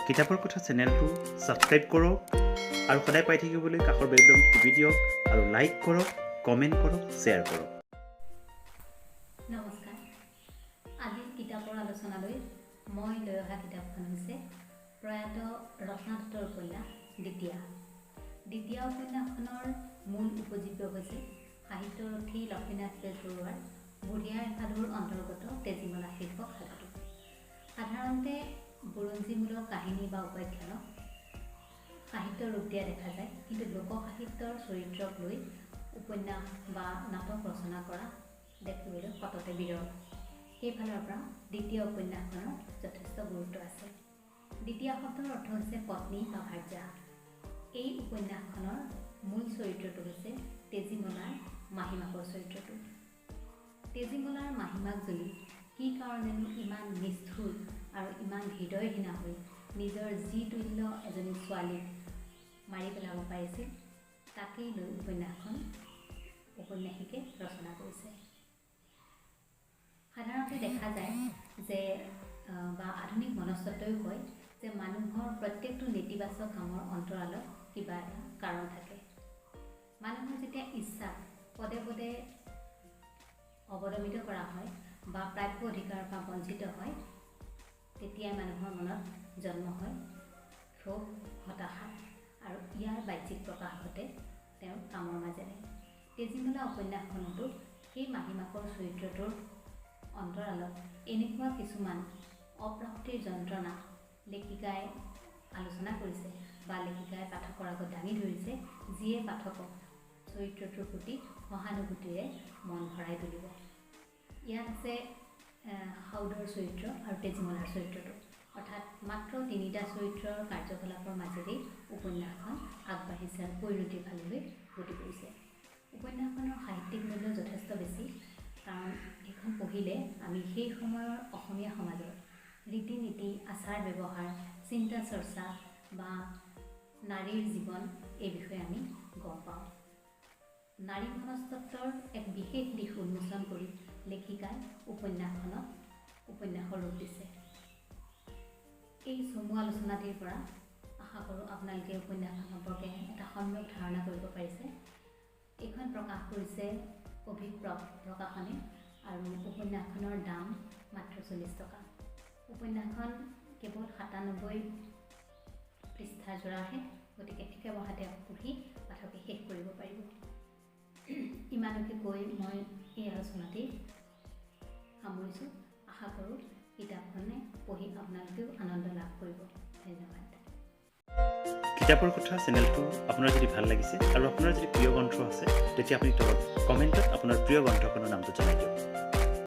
কিতাপৰ কথা চেনেলটো ছাবস্ক্ৰাইব কৰক আৰু সদায় পাই থাকিবলৈ কাষৰ বেল বাটনটো টিপি দিয়ক আৰু লাইক কৰক, কমেণ্ট কৰক, শ্বেয়াৰ কৰক। নমস্কাৰ। আজি কিতাপৰ আলোচনালৈ মই লৈ অহা কিতাপখন হৈছে প্ৰয়াত ৰত্নাদত্তৰ উপন্যাস দ্বিতীয়া। দ্বিতীয়া উপন্যাসখনৰ মূল উপজীব্য হৈছে সাহিত্যৰথী লক্ষ্মীনাথ বেজবৰুৱাৰ বুঢ়ী আইৰ সাধুৰ অন্তৰ্গত তেজীমলা শীৰ্ষক সাধুটো। সাধাৰণতে বুৰঞ্জীমূলক কাহিনী বা উপাখ্যানক সাহিত্যৰ ৰূপ দিয়া দেখা যায়, কিন্তু লোকসাহিত্যৰ চৰিত্ৰক লৈ উপন্যাস বা নাটক ৰচনা কৰা দেখিবলৈ সততে বিৰল। সেইফালৰ পৰা দ্বিতীয় উপন্যাসখনৰ যথেষ্ট গুৰুত্ব আছে। দ্বিতীয় শব্দৰ অৰ্থ হৈছে পত্নী বা ভাৰ্যা। এই উপন্যাসখনৰ মূল চৰিত্ৰটো হৈছে তেজীমলাৰ মাহীমাকৰ চৰিত্ৰটো। তেজীমলাৰ মাহীমাকজনী কি কাৰণেনো ইমান নিষ্ঠুৰ আৰু ইমান হৃদয়হীনা হৈ নিজৰ যি তুল্য এজনী ছোৱালীক মাৰি পেলাব পাৰিছিল, তাকেই লৈ উপন্যাসখন ঔপন্যাসিকে ৰচনা কৰিছে। সাধাৰণতে দেখা যায় যে বা আধুনিক মনস্তত্বই কয় যে মানুহৰ প্ৰত্যেকটো নেতিবাচক কামৰ অন্তৰালত কিবা এটা কাৰণ থাকে। মানুহৰ যেতিয়া ইচ্ছাক পদে পদে অৱদমিত কৰা হয় বা প্ৰাপ্য অধিকাৰৰ পৰা বঞ্চিত হয়, তেতিয়াই মানুহৰ মনত জন্ম হয় ক্ষোভ, হতাশা, আৰু ইয়াৰ বাহ্যিক প্ৰকাশ ঘটে তেওঁৰ কামৰ মাজেৰে। তেজীমলা উপন্যাসখনতো সেই মাহীমাকৰ চৰিত্ৰটোৰ অন্তৰালত এনেকুৱা কিছুমান অপ্ৰাপ্তিৰ যন্ত্ৰণা লেখিকাই আলোচনা কৰিছে বা লেখিকাই পাঠকৰ আগত দাঙি ধৰিছে, যিয়ে পাঠকক চৰিত্ৰটোৰ প্ৰতি সহানুভূতিৰে মন ভৰাই তুলিব। ইয়াত আছে সাউদৰ চৰিত্ৰ আৰু তেজীমলাৰ চৰিত্ৰটো, অৰ্থাৎ মাত্ৰ তিনিটা চৰিত্ৰৰ কাৰ্যকলাপৰ মাজেৰেই উপন্যাসখন আগবাঢ়িছে আৰু পৰিণতিৰ ফাললৈ গতি কৰিছে। উপন্যাসখনৰ সাহিত্যিক মূল্য যথেষ্ট বেছি, কাৰণ এইখন পঢ়িলে আমি সেই সময়ৰ অসমীয়া সমাজৰ ৰীতি নীতি, আচাৰ ব্যৱহাৰ, চিন্তা চৰ্চা বা নাৰীৰ জীৱন এই বিষয়ে আমি গম পাওঁ। নাৰী মনস্তত্বৰ এক বিশেষ দিশ উন্মোচন কৰি লেখিকাই উপন্যাসৰ ৰূপ দিছে। এই চমু আলোচনাটিৰ পৰা আশা কৰোঁ আপোনালোকে উপন্যাসখন সম্পৰ্কে এটা সম্যক ধাৰণা কৰিব পাৰিছে। এইখন প্ৰকাশ কৰিছে অভিপ্ৰৱ প্ৰকাশনে আৰু উপন্যাসখনৰ দাম মাত্ৰ 40 টকা। উপন্যাসখন কেৱল 97 পৃষ্ঠাৰ জোৰাহে, গতিকে একেবহাতে পঢ়ি পাঠকে শেষ কৰিব পাৰিব। ইমানকে কৈ মই এই আলোচনাটি সামৰিছোঁ। আশা কৰোঁ কিতাপখনে পঢ়ি আপোনালোকেও আনন্দ লাভ কৰিব। ধন্যবাদ। কিতাপৰ কথা চেনেলটো আপোনাৰ যদি ভাল লাগিছে আৰু আপোনাৰ যদি প্ৰিয় গ্ৰন্থ আছে, তেতিয়া আপুনি তলত কমেণ্টত আপোনাৰ প্ৰিয় গ্ৰন্থখনৰ নামটো জনাই দিয়ক।